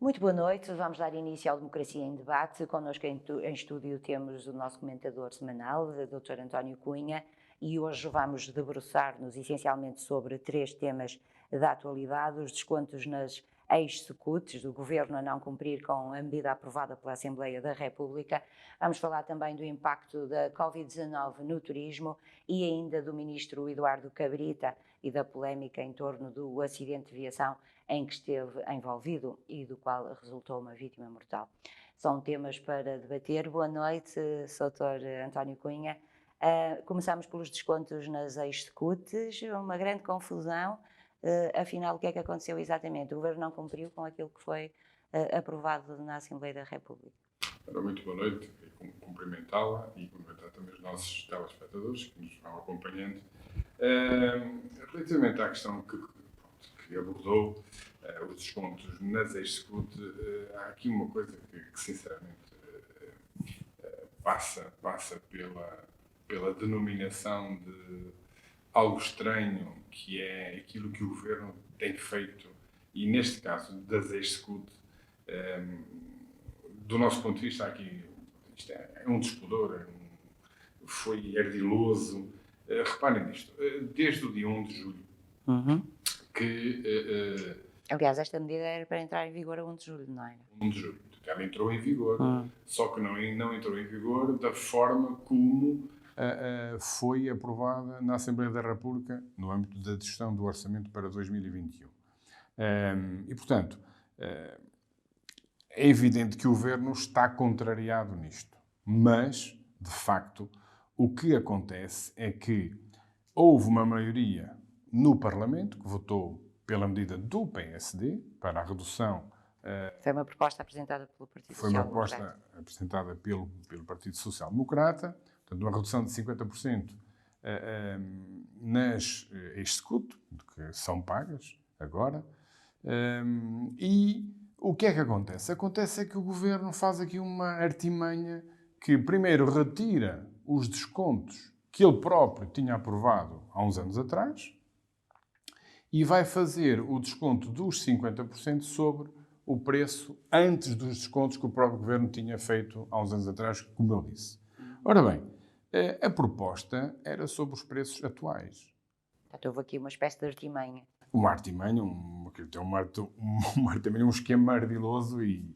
Muito boa noite, vamos dar início ao Democracia em Debate. Connosco em estúdio temos o nosso comentador semanal, o Dr. António Cunha, e hoje vamos debruçar-nos essencialmente sobre três temas da atualidade: os descontos nas ex-secutes do Governo a não cumprir com a medida aprovada pela Assembleia da República. Vamos falar também do impacto da Covid-19 no turismo e ainda do Ministro Eduardo Cabrita e da polémica em torno do acidente de viação em que esteve envolvido e do qual resultou uma vítima mortal. São temas para debater. Boa noite, Sr. António Cunha. Começamos pelos descontos nas ex-secutes, uma grande confusão. Afinal, o que é que aconteceu exatamente? O Governo não cumpriu com aquilo que foi aprovado na Assembleia da República. Muito boa noite, e cumprimentá-la e cumprimentar também os nossos telespectadores que nos vão acompanhando. Relativamente à questão que abordou, os descontos nas ex-secute, há aqui uma coisa que sinceramente passa pela denominação de algo estranho, que é aquilo que o Governo tem feito, e neste caso das ex-secute, do nosso ponto de vista aqui, isto é um despudor, foi ardiloso. Reparem nisto, desde o dia 1 de julho, que... Aliás, esta medida era para entrar em vigor a 1 de julho, não era? 1 de julho. Ela entrou em vigor, só que não entrou em vigor da forma como foi aprovada na Assembleia da República no âmbito da gestão do orçamento para 2021. E, portanto, é evidente que o Governo está contrariado nisto, mas, de facto, o que acontece é que houve uma maioria no Parlamento que votou pela medida do PSD para a redução. Foi uma proposta apresentada pelo Partido Social Democrata. Foi uma proposta apresentada pelo Partido Social Democrata, portanto, uma redução de 50% nas ex-secute, que são pagas agora. E o que é que acontece? Acontece é que o Governo faz aqui uma artimanha que, primeiro, retira os descontos que ele próprio tinha aprovado há uns anos atrás e vai fazer o desconto dos 50% sobre o preço antes dos descontos que o próprio Governo tinha feito há uns anos atrás, como eu disse. Ora bem, a proposta era sobre os preços atuais. Portanto, houve aqui uma espécie de artimanha. Uma artimanha, um esquema ardiloso e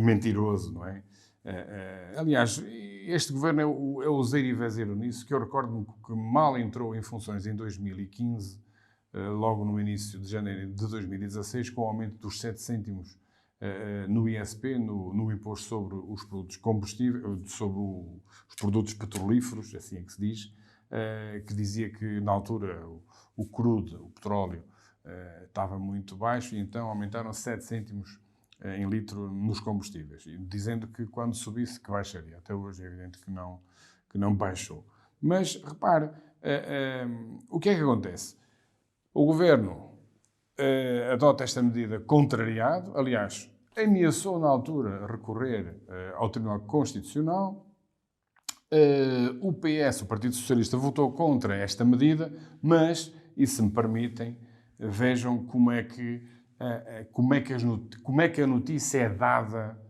mentiroso, não é? Aliás, este Governo é o zero e vezeiro nisso, que eu recordo-me que mal entrou em funções em 2015, logo no início de janeiro de 2016, com o aumento dos 7 cêntimos no ISP, no imposto sobre os produtos combustíveis, sobre os produtos petrolíferos, assim é que se diz, que dizia que na altura o crude, o petróleo, estava muito baixo e então aumentaram 7 cêntimos em litro nos combustíveis, dizendo que quando subisse que baixaria. Até hoje é evidente que não baixou. Mas, repare, o que é que acontece? O Governo adota esta medida contrariado, aliás, ameaçou na altura recorrer ao Tribunal Constitucional. O PS, o Partido Socialista, votou contra esta medida, mas, e se me permitem, vejam como é que a notícia é dada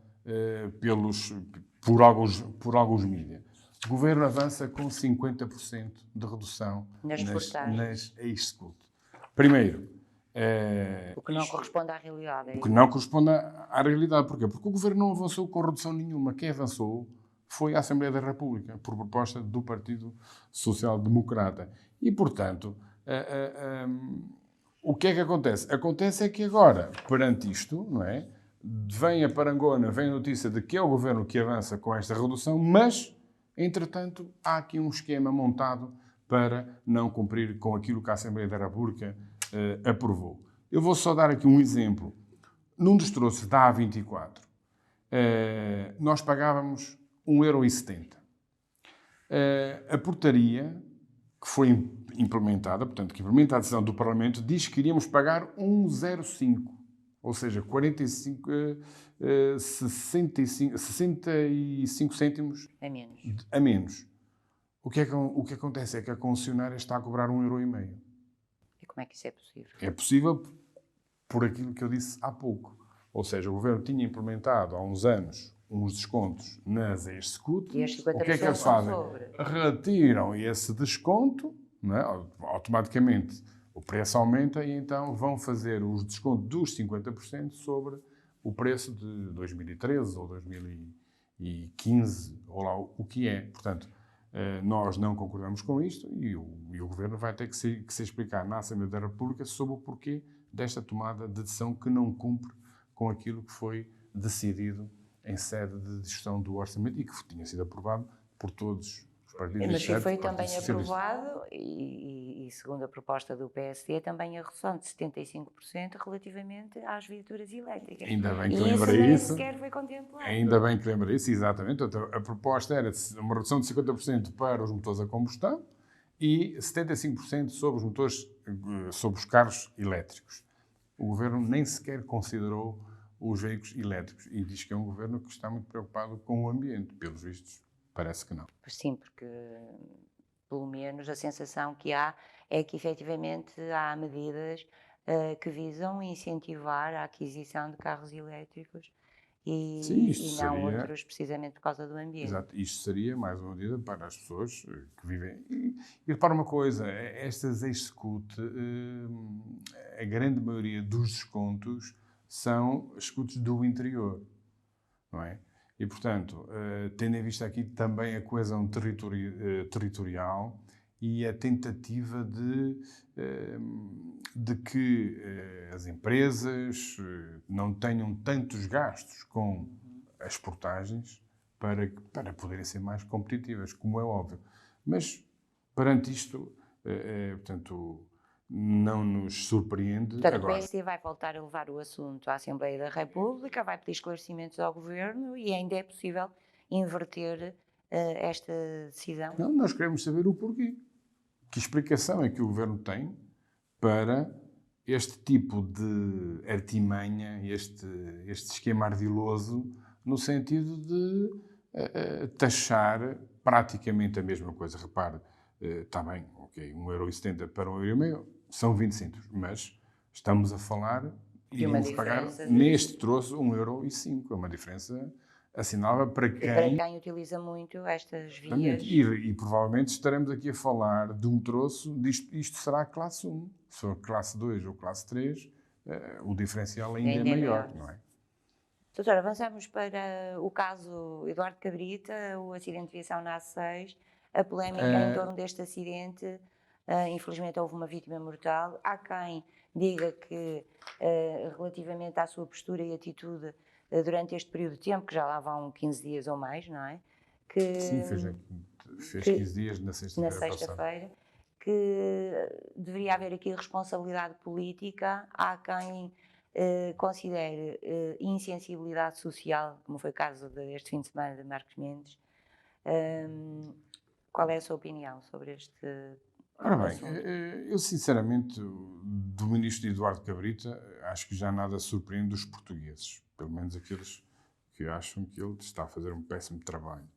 por alguns mídias. O Governo avança com 50% de redução nas ex-secute. Primeiro, o que não corresponde à realidade. O que não corresponde à realidade. Porquê? Porque o Governo não avançou com redução nenhuma. Quem avançou foi a Assembleia da República, por proposta do Partido Social Democrata. E, portanto, o que é que acontece? Acontece é que agora, perante isto, não é? Vem a parangona, vem a notícia de que é o Governo que avança com esta redução, mas, entretanto, há aqui um esquema montado para não cumprir com aquilo que a Assembleia da República aprovou. Eu vou só dar aqui um exemplo. Num dos troços da A24, nós pagávamos 1,70 €. A portaria que foi implementada, portanto, que implementa a decisão do Parlamento, diz que iríamos pagar 1,05, ou seja, 65 cêntimos a menos. O que acontece é que a concessionária está a cobrar 1,5 €. E como é que isso é possível? É possível por aquilo que eu disse há pouco. Ou seja, o Governo tinha implementado há uns anos uns descontos nas ex-scooters. E estes 50% o que é que eles são fazem? sobre. Retiram esse desconto, não é? Automaticamente o preço aumenta e então vão fazer os descontos dos 50% sobre o preço de 2013 ou 2015, ou lá o que é. Portanto, nós não concordamos com isto e o Governo vai ter que se explicar na Assembleia da República sobre o porquê desta tomada de decisão que não cumpre com aquilo que foi decidido em sede de discussão do orçamento e que tinha sido aprovado por todos os partidos. Mas que foi do Partido também Socialista. aprovado, e segundo a proposta do PSD, também a redução de 75% relativamente às viaturas elétricas. Ainda bem que e isso lembrei nem isso. sequer foi contemplado. Ainda bem que lembrei isso, exatamente. A proposta era uma redução de 50% para os motores a combustão e 75% sobre os motores, sobre os carros elétricos. O Governo nem sequer considerou os veículos elétricos e diz que é um Governo que está muito preocupado com o ambiente. Pelos vistos, parece que não. Sim, porque pelo menos a sensação que há é que efetivamente há medidas que visam incentivar a aquisição de carros elétricos Sim, e não outros precisamente por causa do ambiente. Exato, isto seria mais uma medida para as pessoas que vivem. E repara uma coisa, estas ex-scoot, a grande maioria dos descontos são scooters do interior, não é? E, portanto, tendo em vista aqui também a coesão territorial e a tentativa de que as empresas não tenham tantos gastos com as portagens para poderem ser mais competitivas, como é óbvio. Mas, perante isto, portanto, não nos surpreende. Portanto, agora. o PSD vai voltar a levar o assunto à Assembleia da República, vai pedir esclarecimentos ao Governo e ainda é possível inverter esta decisão? Não, nós queremos saber o porquê. Que explicação é que o Governo tem para este tipo de artimanha, este esquema ardiloso, no sentido de taxar praticamente a mesma coisa. Repare, está bem, ok, 1,70€ para 1,5€, são 20 cêntimos, mas estamos a falar, iríamos pagar neste troço 1,05€. É uma diferença assinalável para quem... E para quem utiliza muito estas vias. E provavelmente estaremos aqui a falar de um troço, isto será a classe 1. Se for classe 2 ou classe 3, o diferencial ainda é maior, não é? Doutora, avançamos para o caso Eduardo Cabrita, o acidente de viação na A6, a polémica em torno deste acidente. Infelizmente houve uma vítima mortal. Há quem diga que, relativamente à sua postura e atitude durante este período de tempo, que já lá vão 15 dias ou mais, não é? Sim, fez 15 dias na sexta-feira. Que deveria haver aqui responsabilidade política. Há quem considere insensibilidade social, como foi o caso deste fim de semana de Marcos Mendes. Qual é a sua opinião sobre este assunto? Eu sinceramente, do ministro Eduardo Cabrita, acho que já nada surpreende os portugueses, pelo menos aqueles que acham que ele está a fazer um péssimo trabalho.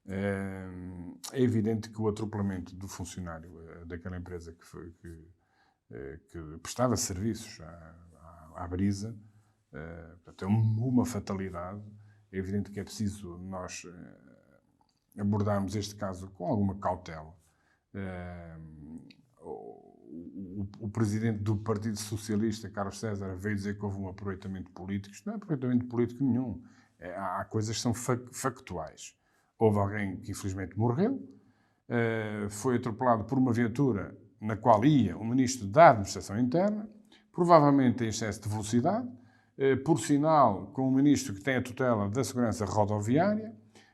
É evidente que o atropelamento do funcionário daquela empresa que prestava serviços à Brisa, portanto, é uma fatalidade. É evidente que é preciso nós abordarmos este caso com alguma cautela. O presidente do Partido Socialista, Carlos César, veio dizer que houve um aproveitamento político. Isto não é aproveitamento político nenhum. Há coisas que são factuais. Houve alguém que infelizmente morreu, foi atropelado por uma viatura na qual ia um ministro da Administração Interna, provavelmente em excesso de velocidade, por sinal com um ministro que tem a tutela da segurança rodoviária,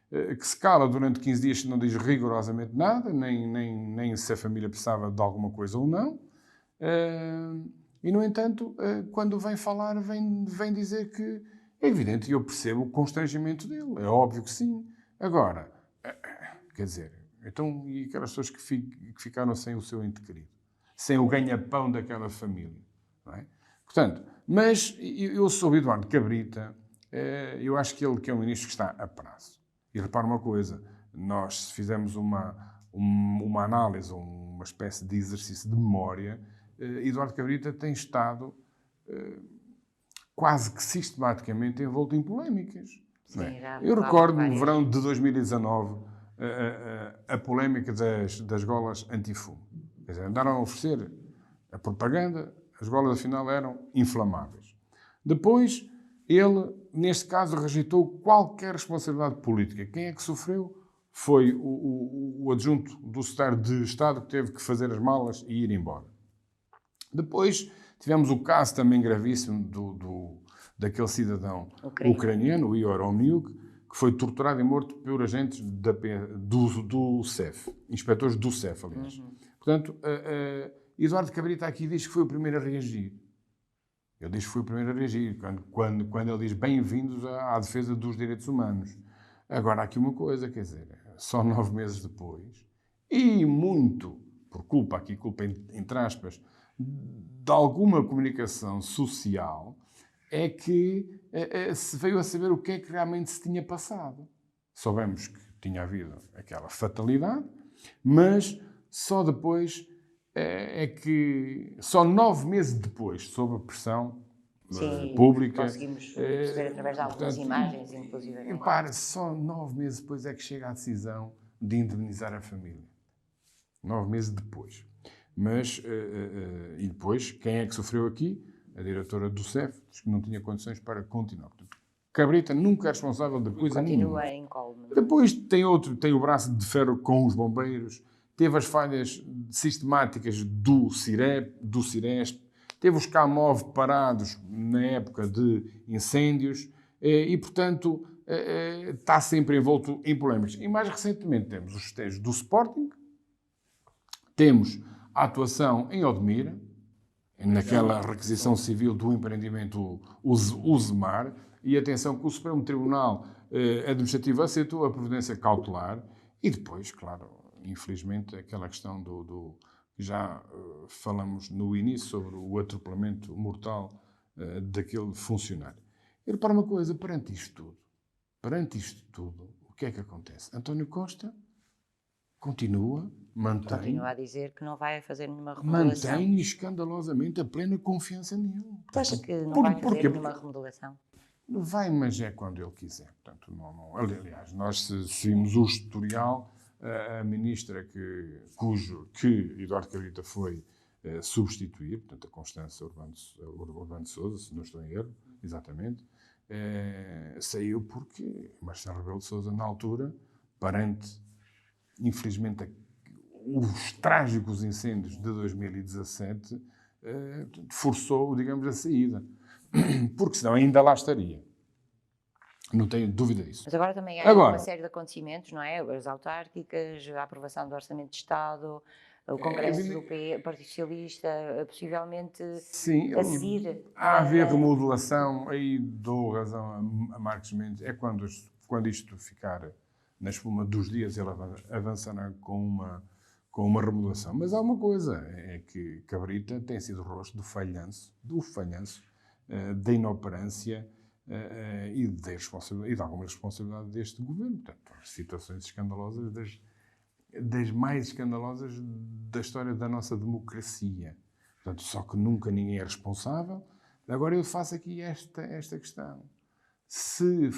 que se cala durante 15 dias e não diz rigorosamente nada, nem se a família precisava de alguma coisa ou não. E, no entanto, quando vem falar, vem dizer que é evidente, e eu percebo o constrangimento dele. É óbvio que sim. Agora, quer dizer, então, e aquelas pessoas que ficaram sem o seu ente querido? Sem o ganha-pão daquela família, não é? Portanto, mas eu sou o Eduardo Cabrita, eu acho que ele que é um ministro que está a prazo. E repara uma coisa, nós fizemos uma análise, uma espécie de exercício de memória. Eduardo Cabrita tem estado quase que sistematicamente envolto em polémicas. Sim, Não é? já Eu falavam recordo no várias. verão de 2019 a polémica das golas antifumo. Quer dizer, andaram a oferecer a propaganda, as golas afinal eram inflamáveis. Depois, ele, neste caso, rejeitou qualquer responsabilidade política. Quem é que sofreu? Foi o adjunto do secretário de Estado que teve que fazer as malas e ir embora. Depois tivemos o caso também gravíssimo daquele cidadão ucraniano, o Ihor Omiuk, que foi torturado e morto por agentes do CEF, inspectores do CEF, aliás. Portanto, Eduardo Cabrita aqui diz que foi o primeiro a reagir. Ele diz que foi o primeiro a reagir, quando ele diz bem-vindos à defesa dos direitos humanos. Agora, há aqui uma coisa, quer dizer, só 9 meses depois, e muito por culpa, aqui culpa entre aspas, de alguma comunicação social, é que se veio a saber o que é que realmente se tinha passado. Soubemos que tinha havido aquela fatalidade, mas só depois só 9 meses depois, sob a pressão pública. Conseguimos perceber através de algumas imagens, inclusive. Repara, só 9 meses depois é que chega a decisão de indemnizar a família. 9 meses depois. Mas, e depois, quem é que sofreu aqui? A diretora do CEF, diz que não tinha condições para continuar. Portanto, Cabrita nunca é responsável de coisa nenhuma. Continua incólume. Depois tem o braço de ferro com os bombeiros, teve as falhas sistemáticas do Ciresp, teve os Camov parados na época de incêndios e, portanto, está sempre envolto em polémicas. E mais recentemente temos os festejos do Sporting, temos a atuação em Odmira, naquela requisição civil do empreendimento Usemar, e atenção que o Supremo Tribunal Administrativo aceitou a providência cautelar, e depois, claro, infelizmente, aquela questão que já falamos no início sobre o atropelamento mortal daquele funcionário. E repara uma coisa, perante isto tudo, o que é que acontece? António Costa continua a dizer que não vai fazer nenhuma remodelação. Mantém escandalosamente a plena confiança nele. Tu achas que não vai fazer nenhuma remodelação? Vai, mas é quando ele quiser. Portanto, não. Aliás, nós se vimos o historial, a ministra que Eduardo Cabrita foi substituir, portanto, a Constança Urbano Sousa, se não estou em erro, exatamente, saiu porque Marcelo Rebelo de Sousa, na altura, perante, infelizmente, os trágicos incêndios de 2017, forçou, digamos, a saída. Porque senão ainda lá estaria. Não tenho dúvida disso. Mas agora também há uma série de acontecimentos, não é? As autárquicas, a aprovação do Orçamento de Estado, o Congresso do Partido Socialista, possivelmente sim, a seguir. Há a haver remodelação, aí dou razão a Marcos Mendes, é quando isto ficar na espuma dos dias, ele avançará com uma remodelação. Mas há uma coisa, é que Cabrita tem sido o rosto do falhanço, da inoperância e de alguma responsabilidade deste governo. Portanto, situações escandalosas, das mais escandalosas da história da nossa democracia. Portanto, só que nunca ninguém é responsável. Agora eu faço aqui esta questão. Se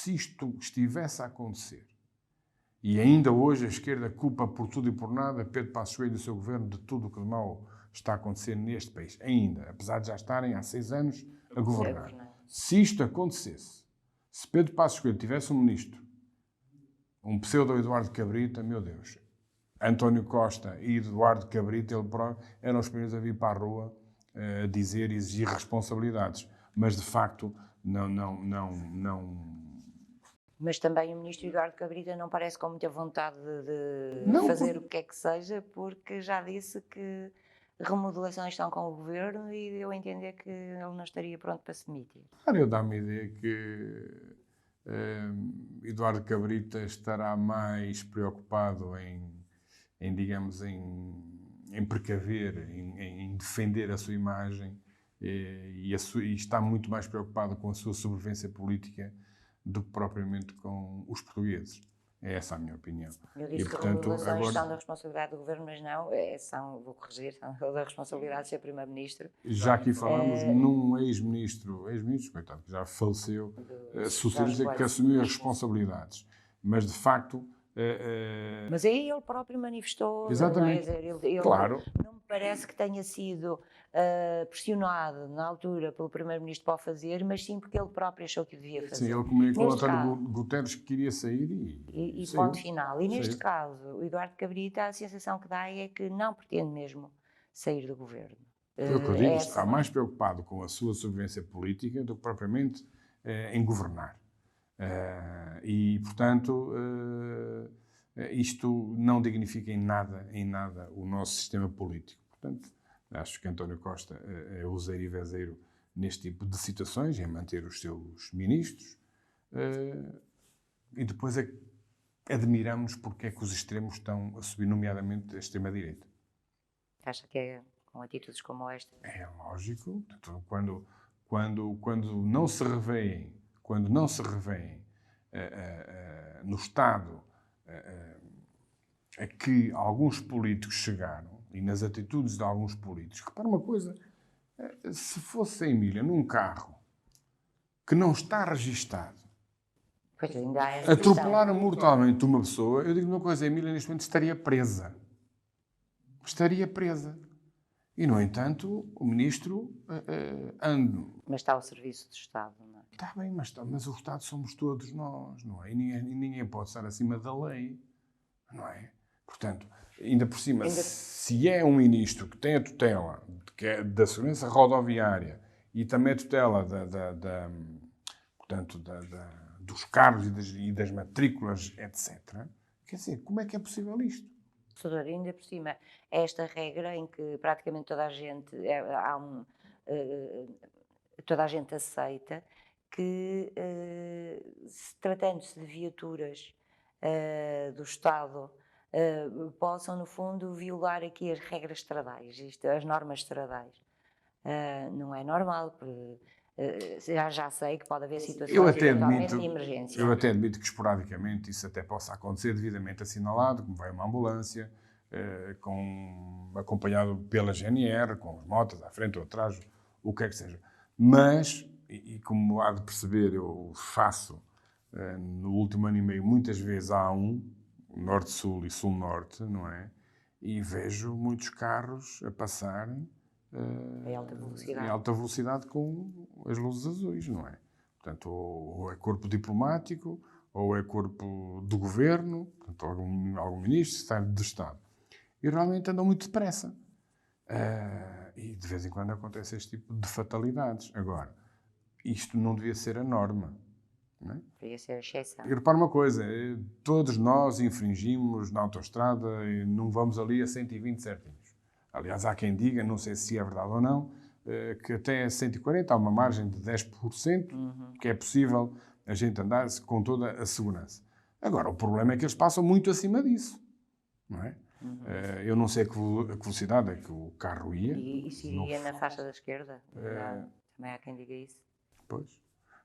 isto estivesse a acontecer, e ainda hoje a esquerda culpa por tudo e por nada Pedro Passos Coelho e o seu governo de tudo o que de mal está a acontecer neste país. Ainda, apesar de já estarem há 6 anos a governar. Se isto acontecesse, se Pedro Passos Coelho tivesse um ministro, um pseudo-Eduardo Cabrita, meu Deus, António Costa e Eduardo Cabrita, ele próprio, eram os primeiros a vir para a rua a dizer e exigir responsabilidades. Mas, de facto, não. Mas também o ministro Eduardo Cabrita não parece com muita vontade de fazer o que é que seja, porque já disse que remodelações estão com o governo e deu a entender que ele não estaria pronto para se demitir. Claro, eu dá-me a ideia que Eduardo Cabrita estará mais preocupado em precaver, em defender a sua imagem e está muito mais preocupado com a sua sobrevivência política do que propriamente com os portugueses. É essa a minha opinião. Eu disse E, que portanto, remodelações são da agora, responsabilidade do Governo, mas não, vou corrigir, são da responsabilidade de ser Primeiro-Ministro já aqui falámos num ex-ministro, coitado, que já faleceu, Jorge socialista, que Coelho. assumiu as responsabilidades. Mas, de facto, Mas aí ele próprio manifestou, exatamente, não é? Ele claro, não me parece que tenha sido pressionado na altura pelo Primeiro-Ministro para o fazer, mas sim porque ele próprio achou que o devia sim, fazer. ele comunicou ao Neste António caso, Guterres que queria sair e saiu. ponto final. E neste Saiu. caso, o Eduardo Cabrita, a sensação que dá é que não pretende mesmo sair do governo. Foi o que eu É digo, essa, está não é? mais preocupado com a sua sobrevivência política do que propriamente em governar. E, portanto, isto não dignifica em nada o nosso sistema político. Portanto, acho que António Costa é useiro e vezeiro neste tipo de situações, em manter os seus ministros, e depois admiramos porque é que os extremos estão a subir, nomeadamente a extrema-direita. Acha que é com atitudes como esta? É lógico, portanto, quando não se revêem, no estado a que alguns políticos chegaram e nas atitudes de alguns políticos. Repara uma coisa, se fosse a Emília num carro que não está registado, Pois ainda há essa atropelar questão. mortalmente uma pessoa, eu digo uma coisa, a Emília neste momento estaria presa. Estaria presa. E, no entanto, o ministro anda. Mas está ao serviço do Estado, não é? Está bem, mas o Estado somos todos nós, não é? E ninguém pode estar acima da lei, não é? Portanto, ainda por cima, se é um ministro que tem a tutela da segurança rodoviária e também a tutela dos carros e das matrículas, etc., quer dizer, como é que é possível isto? Professor, ainda por cima, esta regra em que praticamente toda a gente, toda a gente aceita que, tratando-se de viaturas do Estado, possam, no fundo, violar aqui as regras estradais, as normas estradais. Não é normal, porque já sei que pode haver situações eventualmente de emergência. Eu até admito que esporadicamente isso até possa acontecer devidamente assinalado, como vai uma ambulância, acompanhado pela GNR, com as motas à frente ou atrás, o que é que seja. Mas, e como há de perceber, eu faço no último ano e meio muitas vezes A1, Norte-Sul e Sul-Norte, não é? E vejo muitos carros a passarem em alta velocidade com as luzes azuis, não é? Portanto, ou é corpo diplomático, ou é corpo do governo, portanto, algum ministro, secretário de Estado. E realmente andam muito depressa. E de vez em quando acontece este tipo de fatalidades. Agora, isto não devia ser a norma. Não é? Devia ser a exceção. E repara uma coisa, todos nós infringimos na autoestrada e não vamos ali a 120 certinhos. Aliás, há quem diga, não sei se é verdade ou não, que até 140 há uma margem de 10% que é possível a gente andar com toda a segurança. Agora, o problema é que eles passam muito acima disso, não é? Eu não sei a que velocidade é que o carro ia. E se iria na faixa da esquerda? Também há quem diga isso. Pois.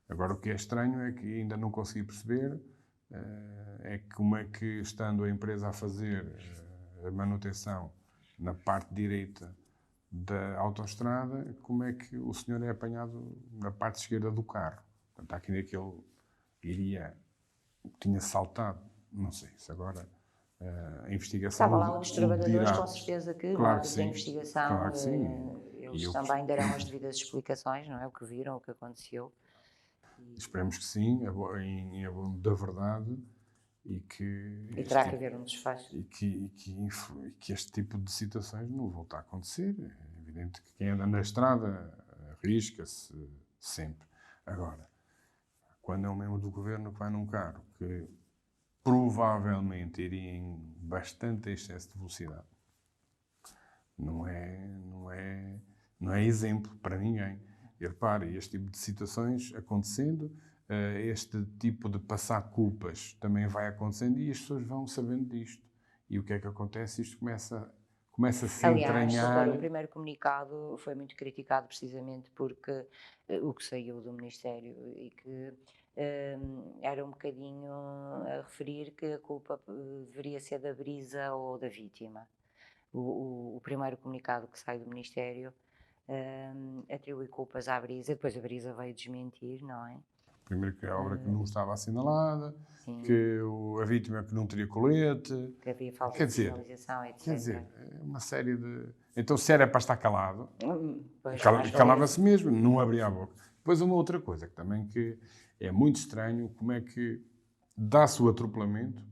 Agora, o que é estranho é que ainda não consegui perceber é como é que, estando a empresa a fazer a manutenção na parte direita da autoestrada, como é que o senhor é apanhado na parte esquerda do carro. Portanto, há quem diga que ele tinha saltado. Não sei se agora a investigação... Estava lá outros trabalhadores, dirá. com certeza que, Claro no âmbito que da sim. investigação, Claro que sim. eles também darão as devidas explicações, não é? O que viram, o que aconteceu. Esperemos que sim, em abono da verdade, e que terá que haver um desfecho. e que este tipo de situações não volte a acontecer. É evidente que quem anda na estrada arrisca-se sempre. Agora, quando é um membro do governo que vai num carro que provavelmente iria em bastante excesso de velocidade, não é exemplo para ninguém. E repare, este tipo de situações acontecendo, este tipo de passar culpas também vai acontecendo e as pessoas vão sabendo disto. E o que é que acontece? Isto começa a se entranhar. O primeiro comunicado foi muito criticado precisamente porque o que saiu do Ministério e que era um bocadinho a referir que a culpa deveria ser da Brisa ou da vítima. O primeiro comunicado que sai do Ministério atribui culpas à Brisa, depois a Brisa veio desmentir, não é? Primeiro que a obra que não estava assinalada, Sim. que a vítima que não teria colete. Que havia falta Quer de dizer, sinalização, etc. Quer dizer, é uma série de... Então, se era para estar calado, Pois, calava-se mesmo, não abria a boca. Depois, uma outra coisa que também que é muito estranho, como é que dá-se o atropelamento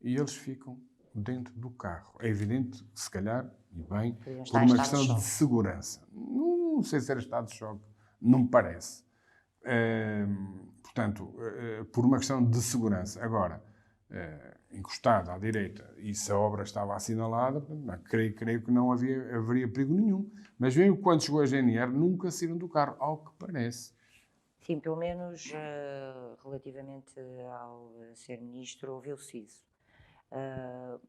e eles ficam dentro do carro. É evidente que, se calhar, e bem, por uma questão de segurança. Não sei se era estado de choque, não me parece. Portanto, por uma questão de segurança. Agora, encostado à direita, e se a obra estava assinalada, creio que não haveria perigo nenhum. Mas mesmo quando chegou a GNR, nunca saíram do carro, ao que parece. Sim, pelo menos relativamente ao ser ministro, ouviu-se isso.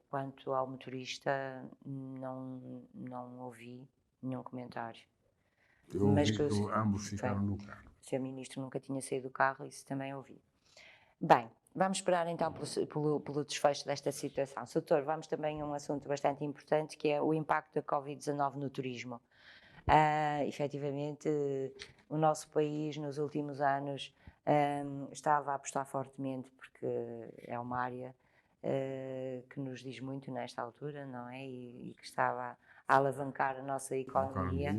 Quanto ao motorista, não ouvi nenhum comentário. Eu ouvi que ambos ficaram no carro. O ser ministro nunca tinha saído do carro, isso também ouvi. Bem, vamos esperar então pelo desfecho desta situação. Doutor, vamos também a um assunto bastante importante, que é o impacto da Covid-19 no turismo. Efetivamente, o nosso país nos últimos anos estava a apostar fortemente, porque é uma área que nos diz muito nesta altura, não é? E que estava a alavancar a nossa economia.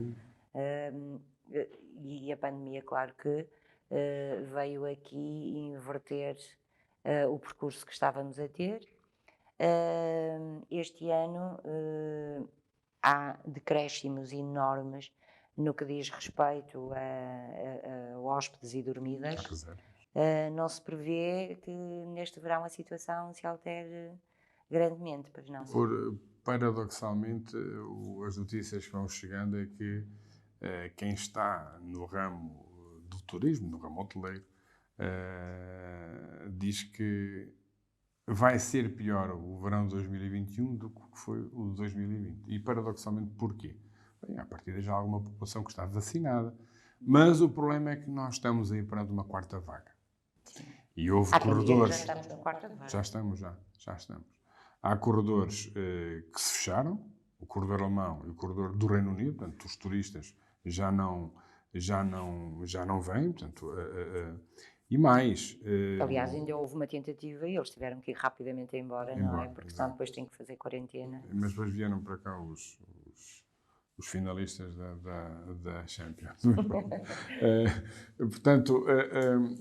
E a pandemia, claro que veio aqui inverter o percurso que estávamos a ter. Este ano há decréscimos enormes no que diz respeito a hóspedes e dormidas. Não se prevê que neste verão a situação se altere grandemente, pois não? Paradoxalmente, as notícias que vão chegando é que quem está no ramo do turismo, no ramo hoteleiro, diz que vai ser pior o verão de 2021 do que foi o de 2020. E, paradoxalmente, porquê? Bem, à partida já há alguma população que está vacinada, mas o problema é que nós estamos aí perante uma quarta vaga. Sim. E houve corredores... Já estamos na quarta vaga. Já estamos. Há corredores que se fecharam, o corredor alemão e o corredor do Reino Unido, portanto, os turistas já não vêm, portanto... E mais... Aliás, ainda houve uma tentativa e eles tiveram que ir rapidamente embora, não é? Porque senão depois têm que fazer quarentena. Mas depois vieram para cá os finalistas da Champions. Portanto,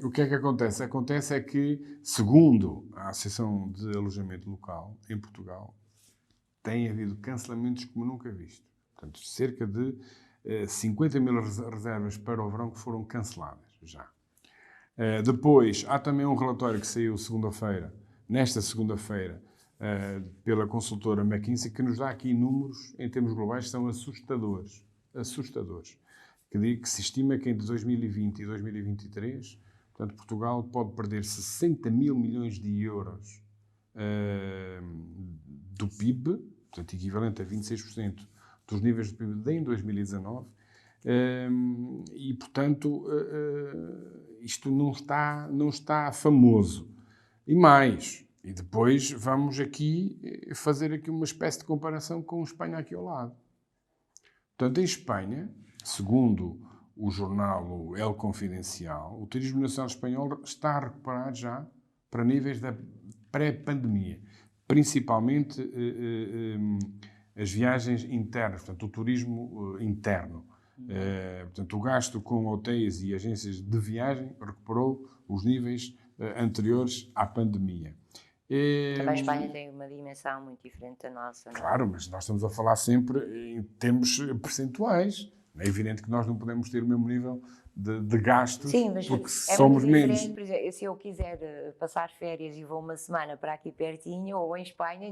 o que é que acontece? Acontece é que, segundo a Associação de Alojamento Local, em Portugal, tem havido cancelamentos como nunca visto. Portanto, cerca de 50 mil reservas para o verão que foram canceladas já. Depois, há também um relatório que saiu nesta segunda-feira, pela consultora McKinsey, que nos dá aqui números, em termos globais, que são assustadores. Que se estima que entre 2020 e 2023, portanto, Portugal pode perder 60 mil milhões de euros do PIB, portanto, equivalente a 26% dos níveis do PIB de em 2019, e, portanto, isto não está famoso. E mais, e depois vamos aqui fazer aqui uma espécie de comparação com Espanha aqui ao lado. Portanto, em Espanha, segundo o jornal El Confidencial, o turismo nacional espanhol está a recuperar já para níveis da pré-pandemia. Principalmente as viagens internas, portanto, o turismo interno. Portanto, o gasto com hotéis e agências de viagem recuperou os níveis anteriores à pandemia. Também a Espanha tem uma dimensão muito diferente da nossa. Não é? Claro, mas nós estamos a falar sempre em termos percentuais. É evidente que nós não podemos ter o mesmo nível de gastos, sim, mas porque é somos muito menos. Por exemplo, se eu quiser passar férias e vou uma semana para aqui pertinho, ou em Espanha,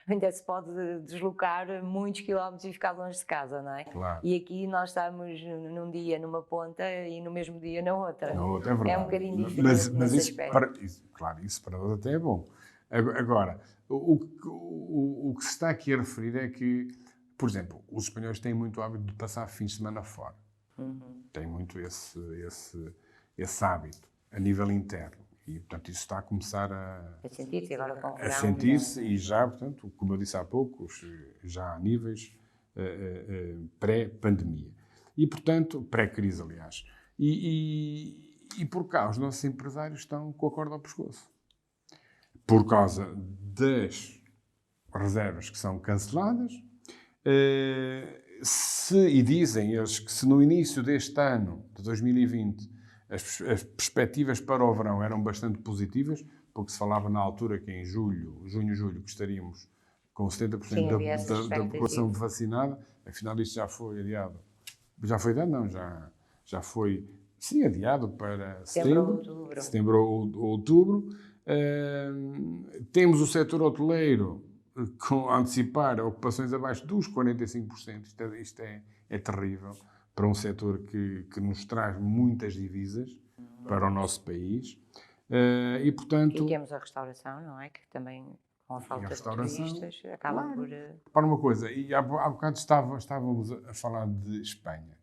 ainda se pode deslocar muitos quilómetros e ficar longe de casa, não é? Claro. E aqui nós estamos num dia numa ponta e no mesmo dia na outra. Na outra, é verdade. É um bocadinho diferente mas nesse aspecto. Claro, isso para nós até é bom. Agora, o que se está aqui a referir é que, por exemplo, os espanhóis têm muito hábito de passar fins de semana fora. Tem muito esse hábito. a nível interno. E, portanto, isso está a começar A sentir-se agora com o a verão, sentir-se e já, portanto, como eu disse há pouco, já há níveis pré-pandemia. E, portanto, pré-crise, aliás. E por cá, os nossos empresários estão com a corda ao pescoço. Por causa das reservas que são canceladas, e dizem eles que se no início deste ano, de 2020, as perspectivas para o verão eram bastante positivas, porque se falava na altura que em junho, julho, que estaríamos com 70% da população vacinada, afinal isto já foi adiado. Já foi adiado? Não, já foi, sim, adiado para setembro ou outubro. Temos o setor hoteleiro a antecipar ocupações abaixo dos 45%. Isto é terrível para um setor que nos traz muitas divisas para o nosso país. E, portanto... E temos a restauração, não é? Que também, com a falta de turistas, acaba por... Para uma coisa, e há bocado estávamos a falar de Espanha.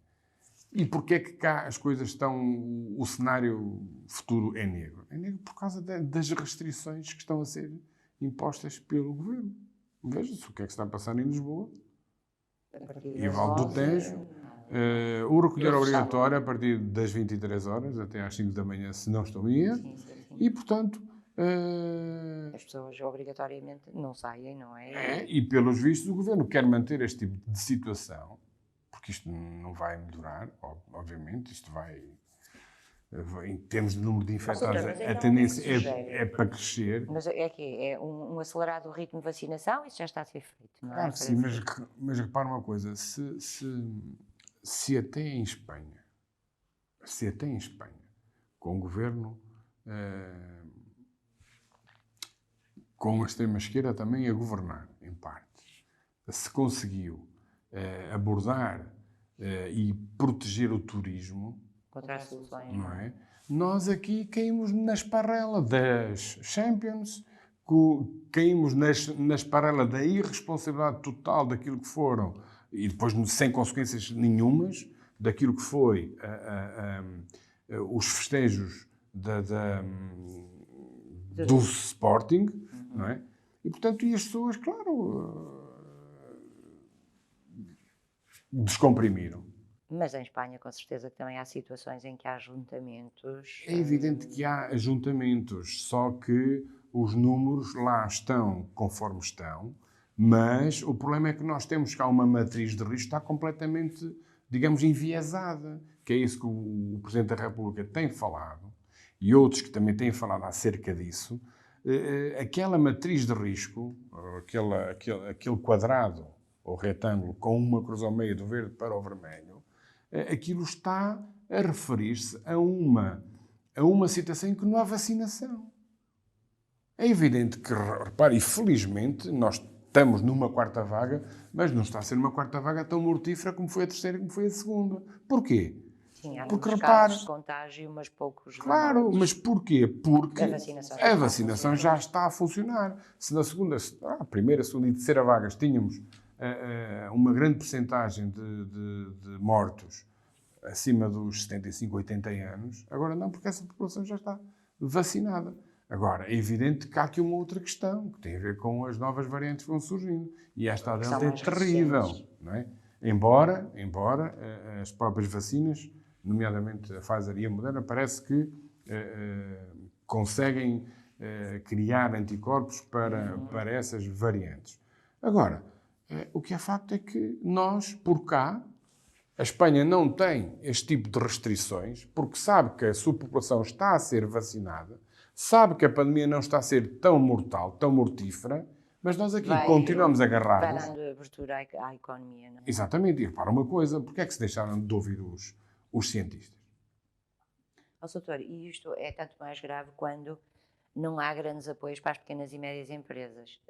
E porquê é que cá as coisas estão... O cenário futuro é negro? É negro por causa das restrições que estão a ser impostas pelo governo. Veja-se o que é que está a passar em Lisboa. E Val do Tejo. O recolher obrigatório a partir das 23 horas até às 5 da manhã, se não estou em erro. E, portanto... As pessoas obrigatoriamente não saem, não é? E, pelos vistos, o governo quer manter este tipo de situação, porque isto não vai melhorar, obviamente, isto vai... Em termos de número de infectados, a tendência é para crescer. Mas é que é um acelerado ritmo de vacinação, isso já está a ser feito, não é? Claro, sim, mas repara uma coisa, se até em Espanha, com o governo, com a extrema-esquerda também a governar, em parte, se conseguiu abordar e proteger o turismo, contra as soluções, não é? Nós aqui caímos na esparrela das Champions, caímos na esparrela da irresponsabilidade total daquilo que foram, e depois sem consequências nenhumas, daquilo que foi os festejos do Sporting, não é? E, portanto, as pessoas, claro, descomprimiram. Mas em Espanha, com certeza, que também há situações em que há ajuntamentos... É evidente que há ajuntamentos, só que os números lá estão conforme estão, mas o problema é que nós temos cá uma matriz de risco que está completamente, digamos, enviesada, que é isso que o Presidente da República tem falado, e outros que também têm falado acerca disso. Aquela matriz de risco, aquele quadrado ou retângulo com uma cruz ao meio do verde para o vermelho, aquilo está a referir-se a uma situação em que não há vacinação. É evidente que, repare, e felizmente nós estamos numa quarta vaga, mas não está a ser uma quarta vaga tão mortífera como foi a terceira e como foi a segunda. Porquê? Sim, há porque, repare, de contágio, mas poucos... Claro, mas porquê? Porque a vacinação já está a funcionar. Se na primeira, segunda e terceira vagas tínhamos uma grande percentagem de mortos acima dos 75, 80 anos, agora não, porque essa população já está vacinada. Agora, é evidente que há aqui uma outra questão, que tem a ver com as novas variantes que vão surgindo. E esta delta é terrível, não é? Embora as próprias vacinas, nomeadamente a Pfizer e a Moderna, parece que conseguem criar anticorpos para essas variantes. Agora, o que é facto é que nós, por cá, a Espanha não tem este tipo de restrições, porque sabe que a sua população está a ser vacinada, sabe que a pandemia não está a ser tão mortal, tão mortífera, mas nós aqui continuamos a agarrar-nos. Vai dando abertura à economia, não é? Exatamente. E repara uma coisa, porque é que se deixaram de ouvir os cientistas? Doutor, e isto é tanto mais grave quando não há grandes apoios para as pequenas e médias empresas.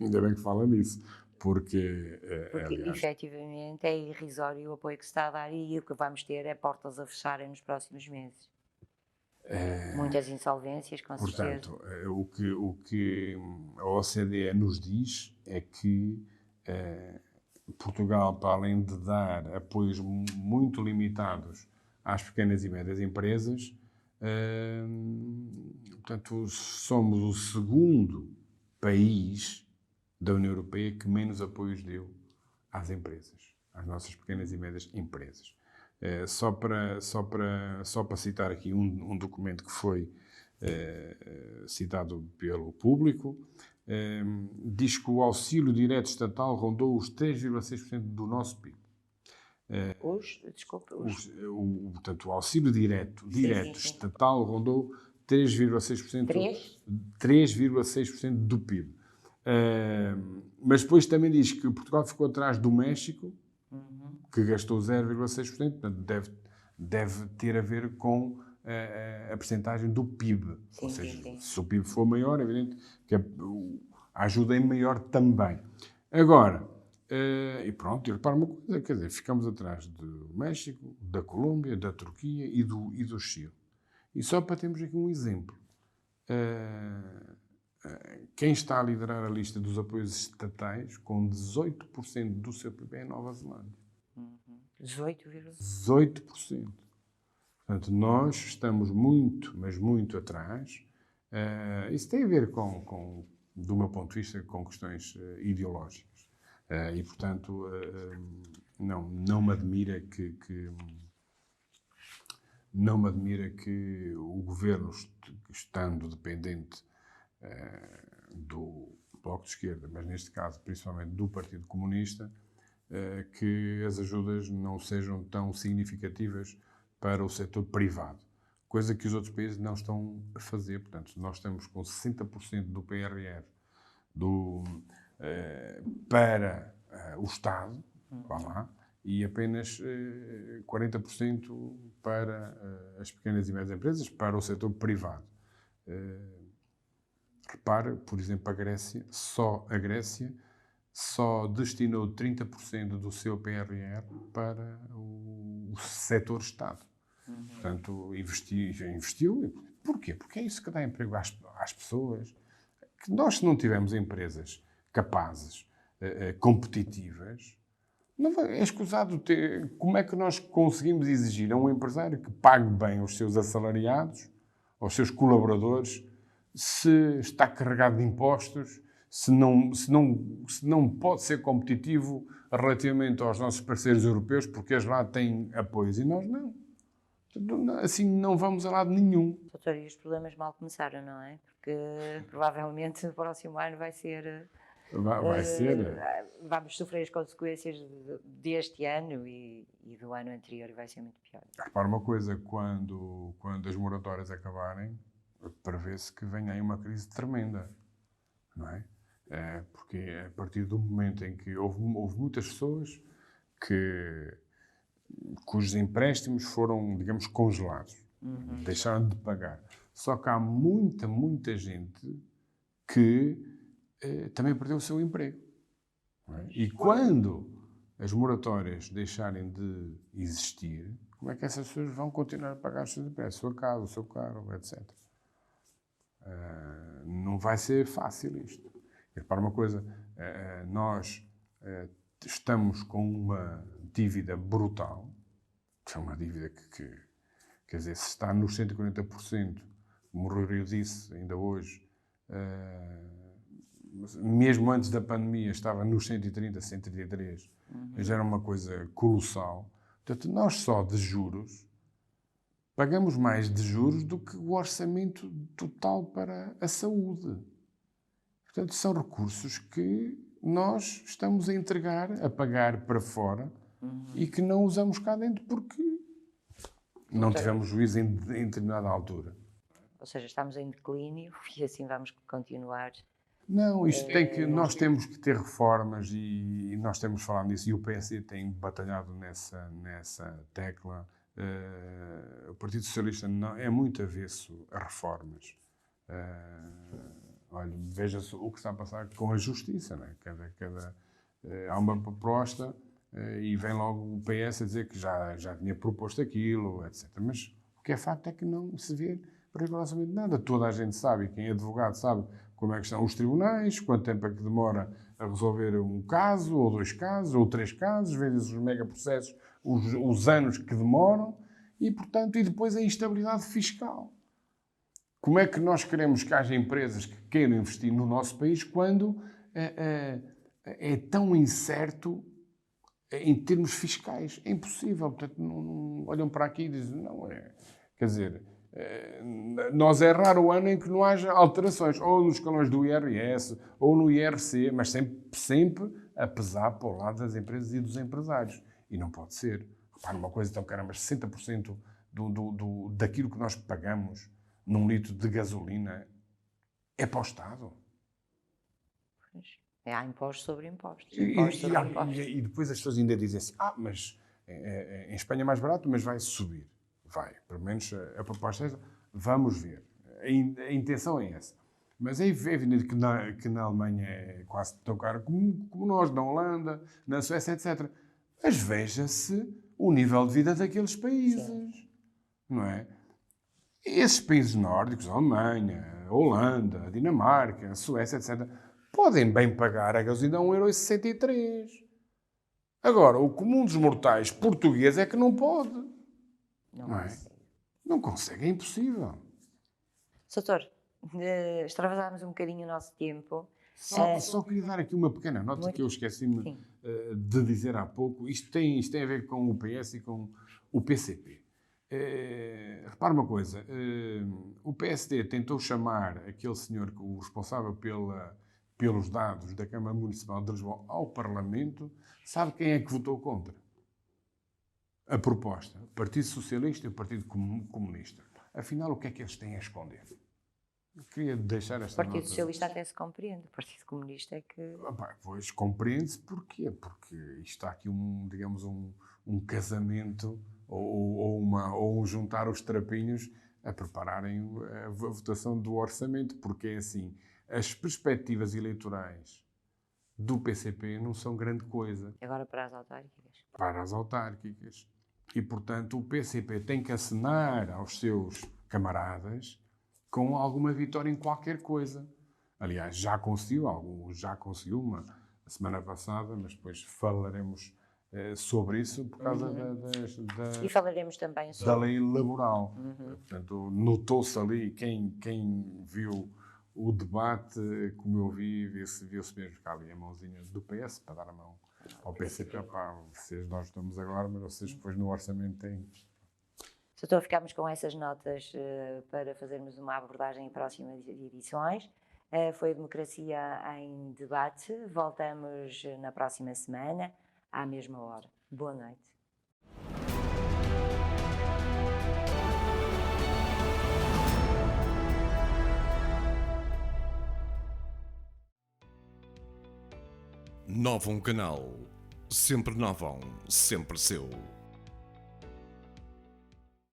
Ainda bem que fala nisso, porque aliás, efetivamente é irrisório o apoio que se está a dar e o que vamos ter é portas a fecharem nos próximos meses. Muitas insolvências, com certeza. Portanto, o que a OCDE nos diz é que Portugal, para além de dar apoios muito limitados às pequenas e médias empresas, Portanto, somos o segundo país da União Europeia que menos apoios deu às empresas, às nossas pequenas e médias empresas. Só para citar aqui um documento que foi citado pelo público, diz que o auxílio direto estatal rondou os 3,6% do nosso PIB. Portanto, o auxílio direto estatal rondou 3,6% do PIB. Mas depois também diz que Portugal ficou atrás do México, que gastou 0,6%, portanto deve ter a ver com a percentagem do PIB. Ou seja, se o PIB for maior, é evidente que a ajuda é maior também. Agora, e pronto, e repara uma coisa, quer dizer, ficamos atrás do México, da Colômbia, da Turquia e do Chile. E só para termos aqui um exemplo, quem está a liderar a lista dos apoios estatais, com 18% do seu PIB, é a Nova Zelândia. 18%. Portanto, nós estamos muito, mas muito atrás. Isso tem a ver do meu ponto de vista, com questões ideológicas. E, portanto, não me admira que o governo, estando dependente do Bloco de Esquerda, mas neste caso principalmente do Partido Comunista, que as ajudas não sejam tão significativas para o setor privado, coisa que os outros países não estão a fazer. Portanto, nós estamos com 60% do PRR para o Estado, vá lá, e apenas 40% para as pequenas e médias empresas, para o setor privado. Repare, por exemplo, a Grécia só destinou 30% do seu PRR para o setor Estado. Portanto, investiu. Porquê? Porque é isso que dá emprego às pessoas. Que nós, se não tivermos empresas capazes, competitivas, não é escusado ter. Como é que nós conseguimos exigir a um empresário que pague bem os seus assalariados, aos seus colaboradores, se está carregado de impostos, se não pode ser competitivo relativamente aos nossos parceiros europeus, porque eles lá têm apoios e nós não? Assim não vamos a lado nenhum. Doutor, e os problemas mal começaram, não é? Porque provavelmente no próximo ano vai ser... Vamos sofrer as consequências deste ano e do ano anterior, e vai ser muito pior. Repara uma coisa, quando as moratórias acabarem, prevê-se que venha aí uma crise tremenda, não é? Porque a partir do momento em que houve muitas pessoas cujos empréstimos foram, digamos, congelados, deixaram de pagar. Só que há muita gente que também perdeu o seu emprego. Não é? E quando as moratórias deixarem de existir, como é que essas pessoas vão continuar a pagar os seus empréstimos? A sua casa, o seu carro, etc. Não vai ser fácil isto. E repara uma coisa, nós estamos com uma dívida brutal, que é uma dívida que quer dizer, se está nos 140%, como o Rui Rio disse ainda hoje, mesmo antes da pandemia estava nos 130, 133, mas era uma coisa colossal. Portanto, nós só de juros pagamos mais de juros do que o orçamento total para a saúde. Portanto, são recursos que nós estamos a entregar, a pagar para fora e que não usamos cá dentro porque não tivemos juízo em determinada altura. Ou seja, estamos em declínio e assim vamos continuar. Não, nós temos que ter reformas e nós temos falado nisso e o PSD tem batalhado nessa tecla. O Partido Socialista é muito avesso a reformas. Olha, veja-se o que está a passar com a Justiça, não é? Há uma proposta e vem logo o PS a dizer que já tinha proposto aquilo, etc. Mas o que é facto é que não se vê rigorosamente nada. Toda a gente sabe, quem é advogado sabe como é que estão os tribunais, quanto tempo é que demora a resolver um caso, ou 2 casos, ou 3 casos, vezes os megaprocessos, os anos que demoram, E, portanto, e depois a instabilidade fiscal. Como é que nós queremos que haja empresas que queiram investir no nosso país quando é tão incerto em termos fiscais? É impossível. Portanto, não olham para aqui e dizem, não é. Quer dizer, nós é raro o ano em que não haja alterações, ou nos escalões do IRS, ou no IRC, mas sempre a pesar para o lado das empresas e dos empresários. E não pode ser. Repara uma coisa, então, caramba, 60% daquilo que nós pagamos num litro de gasolina é para o Estado. Há impostos sobre impostos. E depois as pessoas ainda dizem assim, mas em Espanha é mais barato, mas vai subir. Vai, pelo menos a proposta é essa. Vamos ver. A intenção é essa. Mas é evidente que na Alemanha é quase tão caro como nós, na Holanda, na Suécia, etc. Mas veja-se o nível de vida daqueles países. Sim. Não é? Esses países nórdicos, a Alemanha, a Holanda, a Dinamarca, a Suécia, etc., podem bem pagar a gasolina a 1,63 €. Agora, o comum dos mortais português é que não pode. Não é? Não consegue, é impossível. Doutor, extravasámos um bocadinho o nosso tempo. Só queria dar aqui uma pequena nota que eu esqueci-me de dizer há pouco. Isto tem a ver com o PS e com o PCP. Repara uma coisa. O PSD tentou chamar aquele senhor, o responsável pelos dados da Câmara Municipal de Lisboa, ao Parlamento. Sabe quem é que votou contra a proposta? O Partido Socialista e o Partido Comunista. Afinal, o que é que eles têm a esconder? Eu queria deixar esta nota. O Partido Socialista até se compreende. O Partido Comunista é que... Pois, compreende-se porquê? Porque isto está aqui um casamento ou um juntar os trapinhos a prepararem a votação do orçamento. Porque é assim, as perspectivas eleitorais do PCP não são grande coisa. Agora para as autárquicas. Para as autárquicas. E, portanto, o PCP tem que acenar aos seus camaradas com alguma vitória em qualquer coisa. Aliás, já conseguiu uma semana passada, mas depois falaremos sobre isso por causa e falaremos também da lei laboral. Portanto, notou-se ali, quem viu o debate, como eu vi, viu-se mesmo cá ali a mãozinha do PS para dar a mão ao PCP. Nós estamos agora, mas vocês depois no orçamento têm... Doutor, ficamos com essas notas para fazermos uma abordagem em próximas edições. Foi a Democracia em Debate. Voltamos na próxima semana, à mesma hora. Boa noite. Novum Canal. Sempre novão, sempre seu.